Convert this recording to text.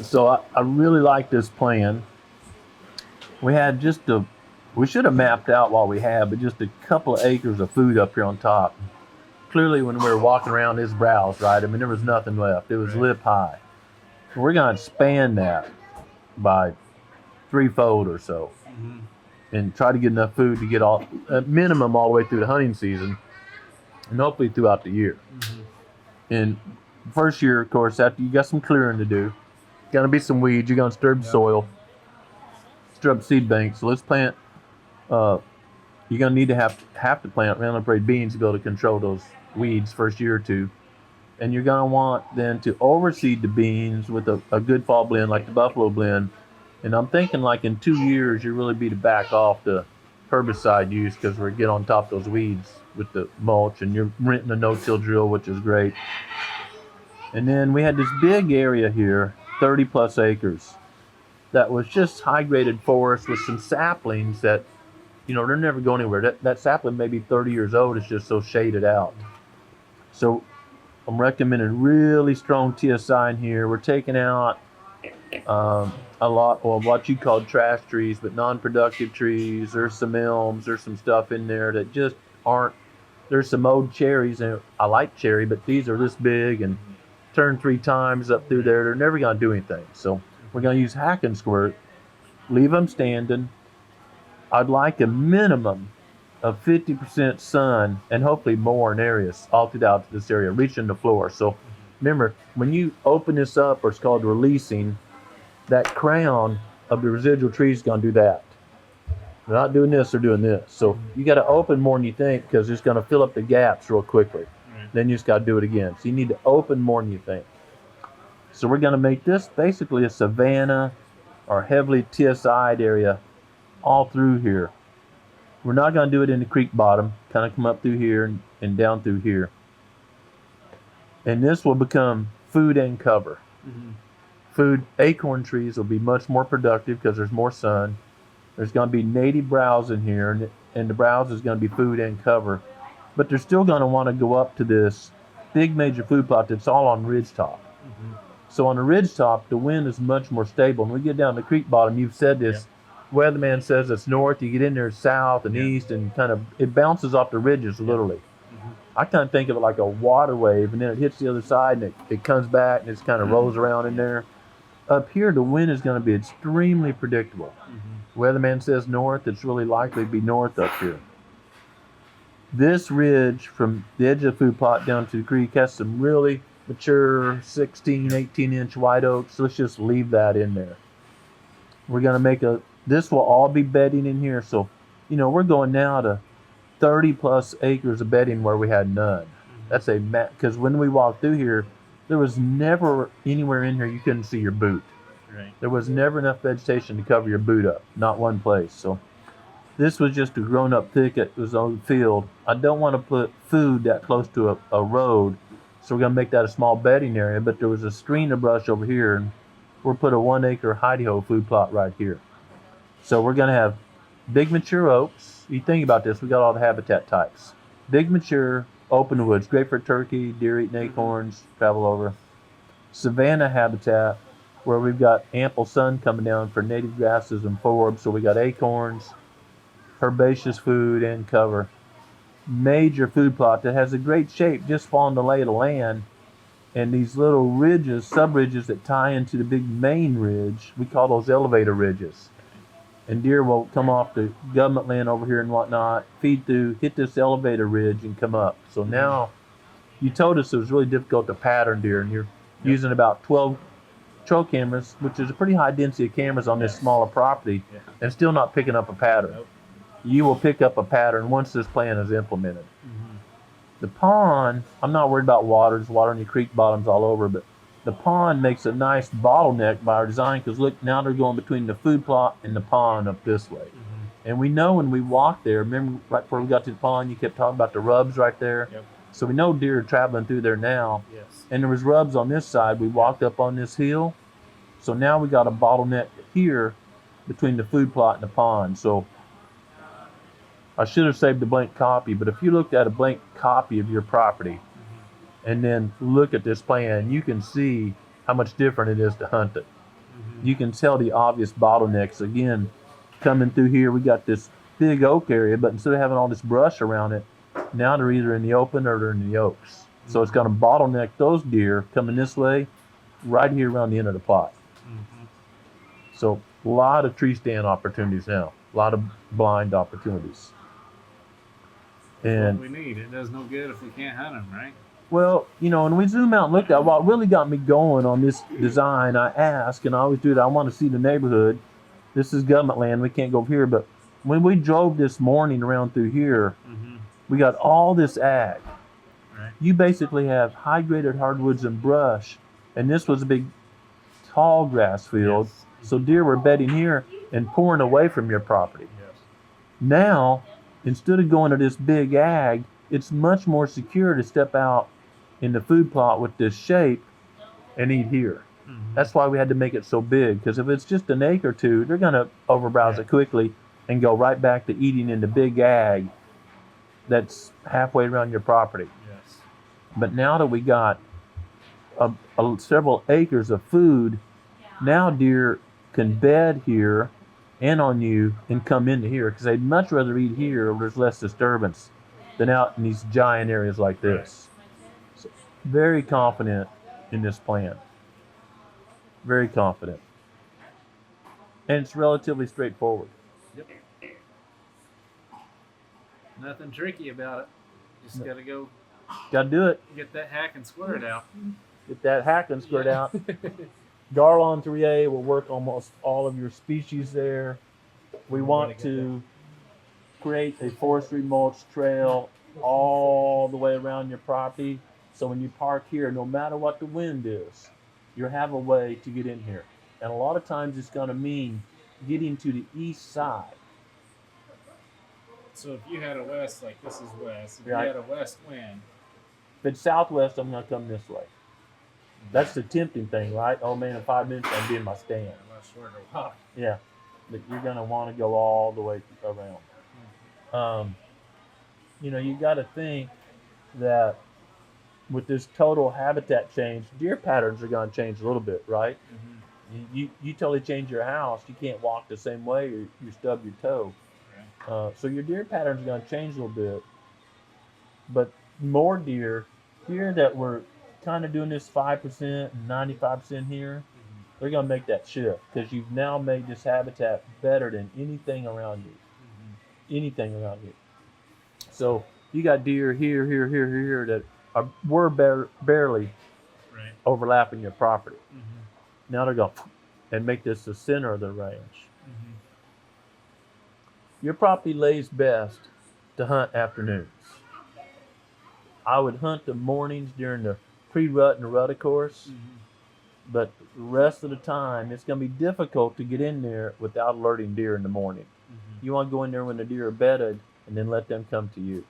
So I really like this plan. We had we should have mapped out what we had, but just a couple of acres of food up here on top. Clearly, when we were walking around this browse, right? I mean, there was nothing left. It was lip high. We're going to expand that by threefold or so, and try to get enough food to get all at minimum all the way through the hunting season, and hopefully throughout the year. And first year, of course, after you got some clearing to do, gonna be some weeds. You're gonna disturb the soil, disturb seed banks. So let's plant. You're gonna need to have to plant Roundup Ready beans to be able to control those weeds first year or two. And you're gonna want then to overseed the beans with a good fall blend like the Buffalo blend. And I'm thinking like in 2 years you really be to back off the herbicide use because we're getting on top of those weeds with the mulch, and you're renting a no-till drill, which is great. And then we had this big area here, 30 plus acres, that was just high graded forest with some saplings that, they're never going anywhere. That sapling may be 30 years old, it's just so shaded out. So I'm recommending really strong TSI in here. We're taking out a lot of what you call trash trees, but non-productive trees. There's some elms, there's some stuff in there that just aren't. There's some old cherries, and I like cherry, but these are this big and turn 3 times up through there. They're never going to do anything. So we're going to use hack and squirt, leave them standing. I'd like a minimum of 50% sun and hopefully more in areas all throughout this area, reaching the floor. So remember, when you open this up, or it's called releasing, that crown of the residual tree is going to do that. They're not doing this, they're doing this. So you got to open more than you think because it's going to fill up the gaps real quickly. Then you just got to do it again. So you need to open more than you think. So we're going to make this basically a savanna or heavily TSI'd area all through here. We're not going to do it in the creek bottom, kind of come up through here and down through here. And this will become food and cover. Food, acorn trees will be much more productive because there's more sun. There's going to be native browse in here, and the browse is going to be food and cover. But they're still going to want to go up to this big major food plot that's all on ridge top. So on the ridge top, the wind is much more stable. When we get down the creek bottom, you've said this, weatherman says it's north, you get in there south and east, and kind of, it bounces off the ridges literally. I kind of think of it like a water wave, and then it hits the other side, and it comes back, and it kind of rolls around in there. Up here, the wind is going to be extremely predictable. Weatherman says north, it's really likely to be north up here. This ridge from the edge of the food plot down to the creek has some really mature 16, 18-inch white oaks. So let's just leave that in there. We're going to make this will all be bedding in here. So, we're going now to 30 plus acres of bedding where we had none. That's because when we walked through here, there was never anywhere in here you couldn't see your boot. There was never enough vegetation to cover your boot up, not one place. So this was just a grown-up thicket. It was on the field. I don't want to put food that close to a road, so we're going to make that a small bedding area. But there was a screen of brush over here, and we'll put a 1 acre hidey-ho food plot right here. So we're going to have big mature oaks. You think about this, we got all the habitat types. Big mature open woods, great for turkey, deer eating acorns, travel over. Savanna habitat, where we've got ample sun coming down for native grasses and forbs. So we got acorns, herbaceous food and cover. Major food plot that has a great shape, just following the lay of the land. And these little ridges, sub-ridges that tie into the big main ridge, we call those elevator ridges. And deer will come off the government land over here and whatnot, feed through, hit this elevator ridge and come up. So now, you told us it was really difficult to pattern deer, and you're using about 12 trail cameras, which is a pretty high density of cameras on this smaller property, and still not picking up a pattern. You will pick up a pattern once this plan is implemented. The pond, I'm not worried about water. There's water in your creek bottoms all over, but the pond makes a nice bottleneck by our design, because look, now they're going between the food plot and the pond up this way. And we know when we walked there, remember right before we got to the pond, you kept talking about the rubs right there? So we know deer are traveling through there now. And there was rubs on this side. We walked up on this hill. So now we got a bottleneck here between the food plot and the pond. So I should have saved a blank copy, but if you looked at a blank copy of your property and then look at this plan, you can see how much different it is to hunt it. Mm-hmm. You can tell the obvious bottlenecks. Again, coming through here, we got this big oak area, but instead of having all this brush around it, now they're either in the open or they're in the oaks. So it's going to bottleneck those deer coming this way, right here around the end of the plot. Mm-hmm. So a lot of tree stand opportunities now, a lot of blind opportunities. That's what we need. It does no good if we can't hunt them, right? Well, you know, when we zoom out and looked at what really got me going on this design, I ask, and I always do it, I want to see the neighborhood. This is government land, we can't go over here, but when we drove this morning around through here, we got all this ag. Right. You basically have high graded hardwoods and brush, and this was a big tall grass field. Yes. So deer were bedding here and pouring away from your property. Yes. Now, instead of going to this big ag, it's much more secure to step out in the food plot with this shape and eat here. Mm-hmm. That's why we had to make it so big, because if it's just an acre or two, they're going to overbrowse it quickly and go right back to eating in the big ag that's halfway around your property. Yes. But now that we got several acres of food, now deer can bed here and on you and come into here, because they'd much rather eat here where there's less disturbance than out in these giant areas like this. So, very confident in this plan. Very confident. And it's relatively straightforward. Yep. Nothing tricky about it. Just gotta go Got to do it. get that hack and square it out. Get that hack and squirt out. Garlon 3A will work almost all of your species there. We want to create a forestry mulch trail all the way around your property. So when you park here, no matter what the wind is, you have a way to get in here. And a lot of times it's going to mean getting to the east side. So if you had a west, like this is west, if Right. you had a west wind, If it's southwest, I'm going to come this way. That's the tempting thing, right? Oh man, in 5 minutes I'll be in my stand. I'm not sure to walk. Yeah, but you're going to want to go all the way around. You know, you got to think that with this total habitat change, deer patterns are going to change a little bit, right? Mm-hmm. You totally change your house, you can't walk the same way, or you stub your toe. Right. So your deer patterns are going to change a little bit. But more deer that were kind of doing this 5% and 95% here, they're going to make that shift, because you've now made this habitat better than anything around you. Anything around you. So you got deer here that were barely Right. overlapping your property. Mm-hmm. Now they're going and make this the center of the range. Mm-hmm. Your property lays best to hunt afternoons. I would hunt the mornings during the pre-rut and the rut, of course, but the rest of the time it's going to be difficult to get in there without alerting deer in the morning. Mm-hmm. You want to go in there when the deer are bedded and then let them come to you.